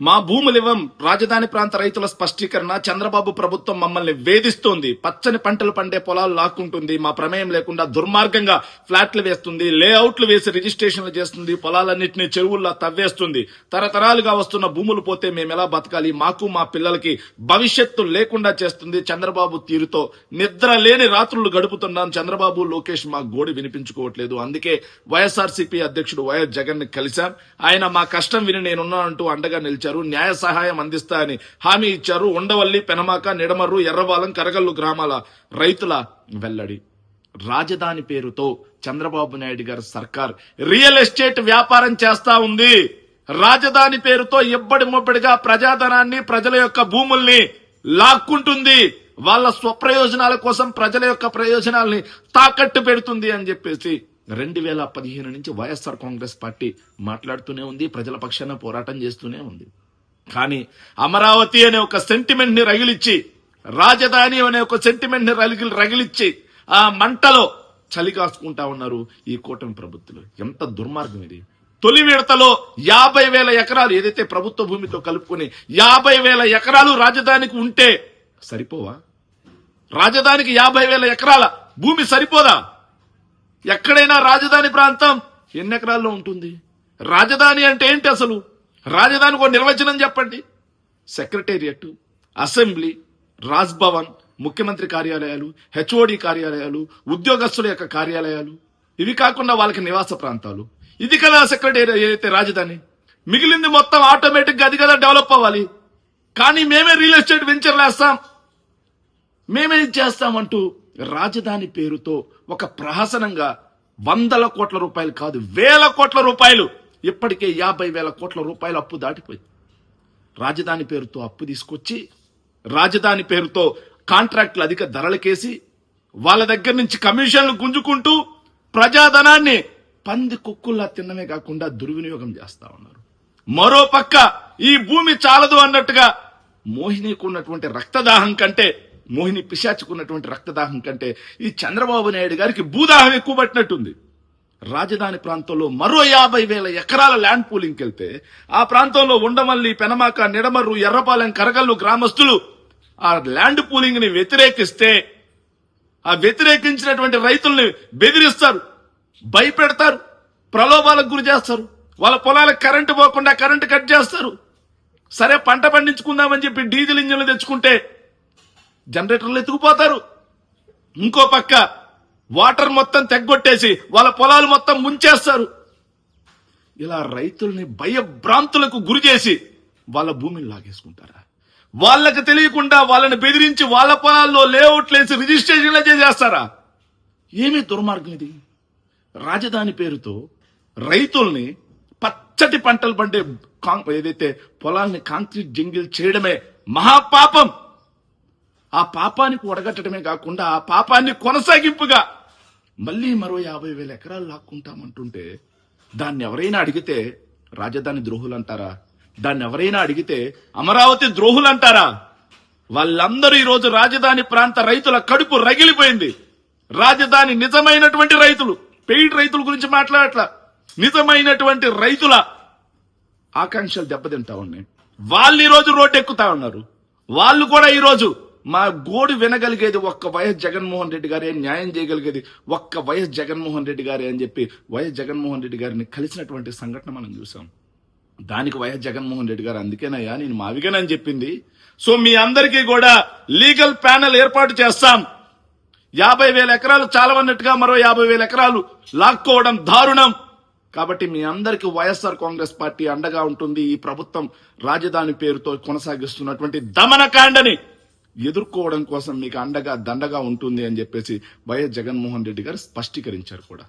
మా భూములివ్వం. రాజధాని ప్రాంత రైతుల స్పష్టీకరణ. చంద్రబాబు ప్రభుత్వం మమ్మల్ని వేధిస్తోంది. పచ్చని పంటలు పండే పొలాలు లాక్కుంటుంది. మా ప్రమేయం లేకుండా దుర్మార్గంగా ఫ్లాట్లు వేస్తుంది, లేఅవుట్లు వేసి రిజిస్ట్రేషన్లు చేస్తుంది, పొలాలన్నింటినీ చెరువుల్లా తవ్వేస్తుంది. తరతరాలుగా వస్తున్న భూములు పోతే మేమెలా బతకాలి? మాకు మా పిల్లలకి భవిష్యత్తు లేకుండా చేస్తుంది. చంద్రబాబు తీరుతో నిద్ర లేని రాత్రులు గడుపుతున్నాం. చంద్రబాబు, లోకేష్ మా గోడి వినిపించుకోవట్లేదు. అందుకే వైఎస్ఆర్సీపీ అధ్యక్షుడు వైఎస్ జగన్ ని కలిశాం. ఆయన మా కష్టం విని నేనున్నానంటూ అండగా నిలిచారు. న్యాయ సహాయం అందిస్తా అని హామీ ఇచ్చారు. ఉండవల్లి, పెనమాక, నిడమర్రు, ఎర్రబాలెం, కరగల్లు గ్రామాల రైతుల వెల్లడి. రాజధాని పేరుతో చంద్రబాబు నాయుడు గారి సర్కార్ రియల్ ఎస్టేట్ వ్యాపారం చేస్తా ఉంది. రాజధాని పేరుతో ఇబ్బడి ముబ్బడిగా ప్రజాధనాన్ని, ప్రజల యొక్క భూముల్ని లాక్కుంటుంది. వాళ్ళ స్వప్రయోజనాల కోసం ప్రజల యొక్క ప్రయోజనాల్ని తాకట్టు పెడుతుంది అని చెప్పేసి 2015 నుంచి వైఎస్ఆర్ కాంగ్రెస్ పార్టీ మాట్లాడుతూనే ఉంది. ప్రజల పక్షాన పోరాటం చేస్తూనే ఉంది. కానీ అమరావతి అనే ఒక సెంటిమెంట్ ని రగిలిచ్చి, రాజధాని అనే ఒక సెంటిమెంట్ ని రగిలిచ్చి ఆ మంటలో చలి కాసుకుంటా ఉన్నారు ఈ కూటమి ప్రభుత్వాలు. ఎంత దుర్మార్గం ఇది! తొలి విడతలో 50,000 ఎకరాలు ఏదైతే ప్రభుత్వ భూమితో కలుపుకుని 50,000 ఎకరాలు రాజధానికి ఉంటే సరిపోవా? రాజధానికి 50,000 ఎకరాల భూమి సరిపోదా? ఎక్కడైనా రాజధాని ప్రాంతం ఎన్ని ఎకరాల్లో ఉంటుంది? రాజధాని అంటే ఏంటి అసలు? రాజధానికి ఒక నిర్వచనం చెప్పండి. సెక్రటేరియట్, అసెంబ్లీ, రాజ్భవన్, ముఖ్యమంత్రి కార్యాలయాలు, హెచ్ఓడి కార్యాలయాలు, ఉద్యోగస్తుల యొక్క కార్యాలయాలు, ఇవి కాకుండా వాళ్ళకి నివాస ప్రాంతాలు. ఇది కదా సెక్రటేరియట్ ఏదైతే రాజధాని. మిగిలింది మొత్తం ఆటోమేటిక్ గా అది కదా డెవలప్ అవ్వాలి. కానీ మేమే రియల్ ఎస్టేట్ వెంచర్లు వేస్తాం, మేమే చేస్తామంటూ రాజధాని పేరుతో ఒక ప్రహసనంగా 100 కోట్ల రూపాయలు కాదు, 1000 కోట్ల రూపాయలు, ఇప్పటికే 50,000 కోట్ల రూపాయలు అప్పు దాటిపోయింది. రాజధాని పేరుతో అప్పు తీసుకొచ్చి, రాజధాని పేరుతో కాంట్రాక్టులు అధిక ధరలకేసి, వాళ్ళ దగ్గర నుంచి కమిషన్లు గుంజుకుంటూ ప్రజాధనాన్ని పంది కుక్కుల్లా తిన్నమే కాకుండా దుర్వినియోగం చేస్తా ఉన్నారు. మరో పక్క ఈ భూమి చాలదు అన్నట్టుగా మోహినికి ఉన్నటువంటి రక్తదాహం కంటే, మోహిని పిశాచుకున్నటువంటి రక్తదాహం కంటే ఈ చంద్రబాబు నాయుడు గారికి భూదాహం ఎక్కువ పట్టినట్టుంది. రాజధాని ప్రాంతంలో మరో 50,000 ఎకరాల ల్యాండ్ పూలింగ్కి వెళ్తే ఆ ప్రాంతంలో ఉండమల్లి, పెనమాక, నిడమర్రు, ఎర్రపాలెం, కరగల్లు గ్రామస్తులు ఆ ల్యాండ్ పూలింగ్ ని వ్యతిరేకిస్తే, ఆ వ్యతిరేకించినటువంటి రైతుల్ని బెదిరిస్తారు, భయపెడతారు, ప్రలోభాలకు గురి చేస్తారు. వాళ్ళ పొలాలకు కరెంటు పోకుండా కరెంటు కట్ చేస్తారు. సరే పంట పండించుకుందామని చెప్పి డీజిల్ ఇంజిన్లు తెచ్చుకుంటే జనరేటర్లు ఎత్తుకుపోతారు. ఇంకో పక్క వాటర్ మొత్తం తెగ్గొట్టేసి వాళ్ళ పొలాలు మొత్తం ముంచేస్తారు. ఇలా రైతుల్ని భయభ్రాంతులకు గురి చేసి వాళ్ళ భూమిని లాగేసుకుంటారా? వాళ్ళకి తెలియకుండా వాళ్ళని బెదిరించి వాళ్ళ పొలాల్లో లేఅవుట్లు వేసి రిజిస్ట్రేషన్లు చేసేస్తారా? ఏమి దుర్మార్గం ఇది! రాజధాని పేరుతో రైతుల్ని పచ్చటి పంటలు పండే ఏదైతే పొలాల్ని కాంక్రీట్ జంగిల్ చేయడమే మహాపాపం. ఆ పాపానికి ఒడగట్టడమే కాకుండా ఆ పాపాన్ని కొనసాగింపుగా మళ్ళీ మరో 50,000 ఎకరాలు లాక్కుంటామంటుంటే దాన్ని ఎవరైనా అడిగితే రాజధాని ద్రోహులు అంటారా? దాన్ని ఎవరైనా అడిగితే అమరావతి ద్రోహులు అంటారా? వాళ్ళందరూ ఈరోజు రాజధాని ప్రాంత రైతుల కడుపు రగిలిపోయింది. రాజధాని నిజమైనటువంటి రైతులు, పెయిడ్ రైతుల గురించి మాట్లాడట్లా, నిజమైనటువంటి రైతుల ఆకాంక్షలు దెబ్బతింటా ఉన్నాయి. వాళ్ళు ఈరోజు రోడ్డు ఎక్కుతా ఉన్నారు. వాళ్ళు కూడా ఈరోజు మా గోడు వినగలిగేది ఒక్క వైఎస్ జగన్మోహన్ రెడ్డి గారే, న్యాయం చేయగలిగేది ఒక్క వైఎస్ జగన్మోహన్ రెడ్డి గారే అని చెప్పి వైఎస్ జగన్మోహన్ రెడ్డి గారిని కలిసినటువంటి సంఘటన మనం చూసాం. దానికి వైఎస్ జగన్మోహన్ రెడ్డి గారు అందుకేనయ్యా నేను మావిగానని చెప్పింది. సో మీ అందరికీ కూడా లీగల్ ప్యానెల్ ఏర్పాటు చేస్తాం. 50,000 ఎకరాలు చాలవన్నట్టుగా మరో 50,000 ఎకరాలు లాక్కోవడం దారుణం. కాబట్టి మీ అందరికీ వైఎస్ఆర్ కాంగ్రెస్ పార్టీ అండగా ఉంటుంది. ఈ ప్రభుత్వం రాజధాని పేరుతో కొనసాగిస్తున్నటువంటి దమనకాండని ఎదుర్కోవడం కోసం మీకు అండగా దండగా ఉంటుంది అని చెప్పేసి వైఎస్ జగన్మోహన్ రెడ్డి గారు స్పష్టీకరించారు కూడా.